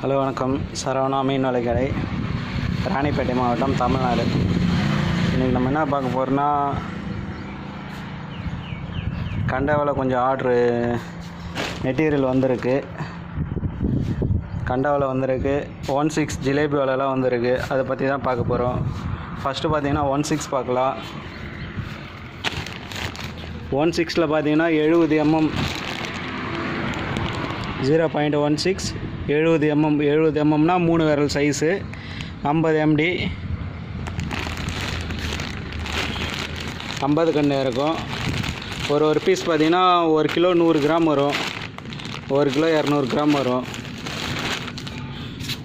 Hello வணக்கம். சரவணா மீன் வலைக்கடை, ராணிப்பேட்டை மாவட்டம், தமிழ்நாடு. இன்றைக்கி நம்ம என்ன பார்க்க போகிறோன்னா, கண்டாவில் கொஞ்சம் ஆர்ட்ரு மெட்டீரியல் வந்திருக்கு. கண்டாவில் வந்திருக்கு. 1/6 ஜிலேபி வலைலாம் வந்திருக்கு. அதை பற்றி தான் பார்க்க போகிறோம். ஃபஸ்ட்டு பார்த்தீங்கன்னா 1/6 பார்க்கலாம். 1/6ல் பார்த்தீங்கன்னா 70 mm 0.16 70 mm 70 mmனா 3 விரல் சைஸு, 50 MD 50 கன்று இருக்கும். ஒரு பீஸ் பார்த்திங்கன்னா 1 கிலோ 100 கிராம் வரும், 1 கிலோ 200 கிராம் வரும்,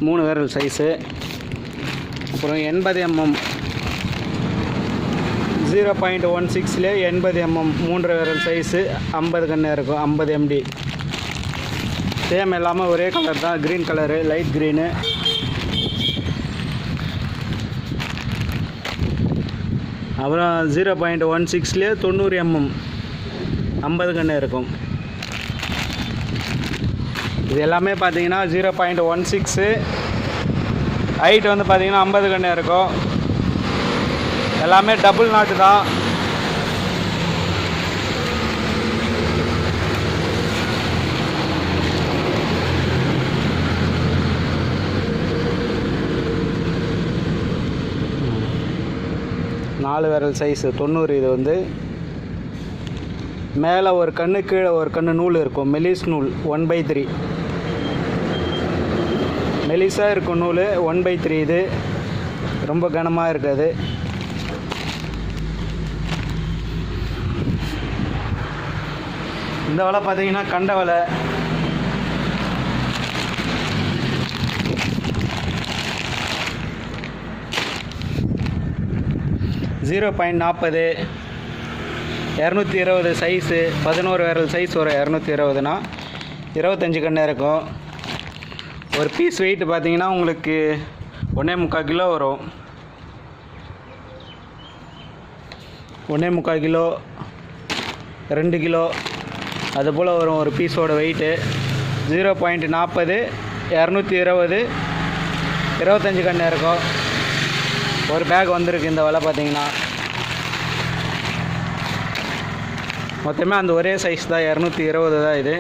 3 விரல் சைஸு. அப்புறம் 80 mm 0.16லே 80 mm 3 விரல் சைஸு, 50 கன்று இருக்கும், 50 MD. சேம் எல்லாமே ஒரே கலர் தான், க்ரீன் கலரு, லைட் க்ரீனு. அப்புறம் 0.16லே 90 mm 50 கன்று இருக்கும். இது எல்லாமே பார்த்தீங்கன்னா 0.16. ஹைட் வந்து பார்த்தீங்கன்னா 50 கன்று இருக்கும். எல்லாமே டபுள் நாட்டு தான். நாலு விரல் சைஸு 90. இது வந்து மேலே ஒரு கன்று, கீழே ஒரு கன்று நூல் இருக்கும், மெலிஸ் நூல் 1/3. மெலிஸாக இருக்கும் நூல் 1/3. இது ரொம்ப கனமாக இருக்காது. இந்த வலை பார்த்தீங்கன்னா கண்ட வலை. .40 220 சைஸு, 11 விரல் சைஸ் வரும். 220னா 25 கன்று இருக்கும். ஒரு பீஸ் வெயிட் பார்த்தீங்கன்னா உங்களுக்கு 1.25 கிலோ வரும். 1.25 கிலோ 2 கிலோ அதுபோல் வரும் ஒரு பீஸோட வெயிட்டு. 0.40 220 25 கன்று இருக்கும். ஒரு பேக் வந்திருக்கு இந்த வலை பார்த்தீங்கன்னா. மொத்தமே அந்த ஒரே சைஸ் தான், 220 தான் இது.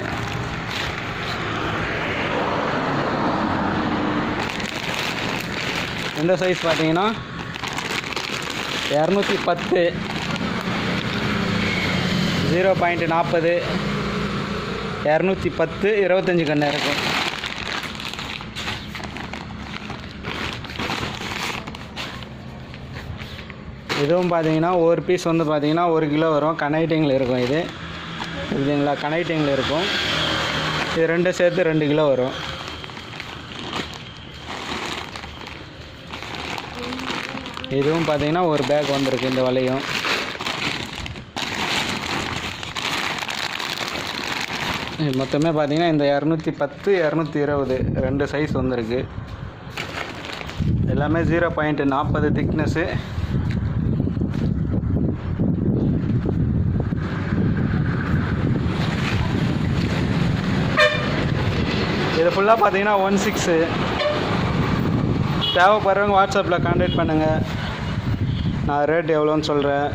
இந்த சைஸ் பார்த்தீங்கன்னா 210 0.40 210 25 கன்று இருக்கும். இதுவும் பார்த்தீங்கன்னா ஒரு பீஸ் வந்து பார்த்தீங்கன்னா 1 கிலோ வரும். கனைட்டிங்கில் இருக்கும் இது, புரியுதுங்களா? கனைட்டிங்கில் இருக்கும். இது ரெண்டும் சேர்த்து 2 கிலோ வரும். இதுவும் பார்த்தீங்கன்னா ஒரு பேக் வந்திருக்கு இந்த வலையும். மொத்தமே பார்த்தீங்கன்னா இந்த 210 220 2 சைஸ் வந்திருக்கு. எல்லாமே 0.40 திக்னஸ்ஸு. இது ஃபுல்லாக பார்த்தீங்கன்னா 1/6. தேவைப்படுறவங்க வாட்ஸ்அப்பில் கான்டாக்ட் பண்ணுங்கள். நான் ரேட் எவ்வளோன்னு சொல்கிறேன்.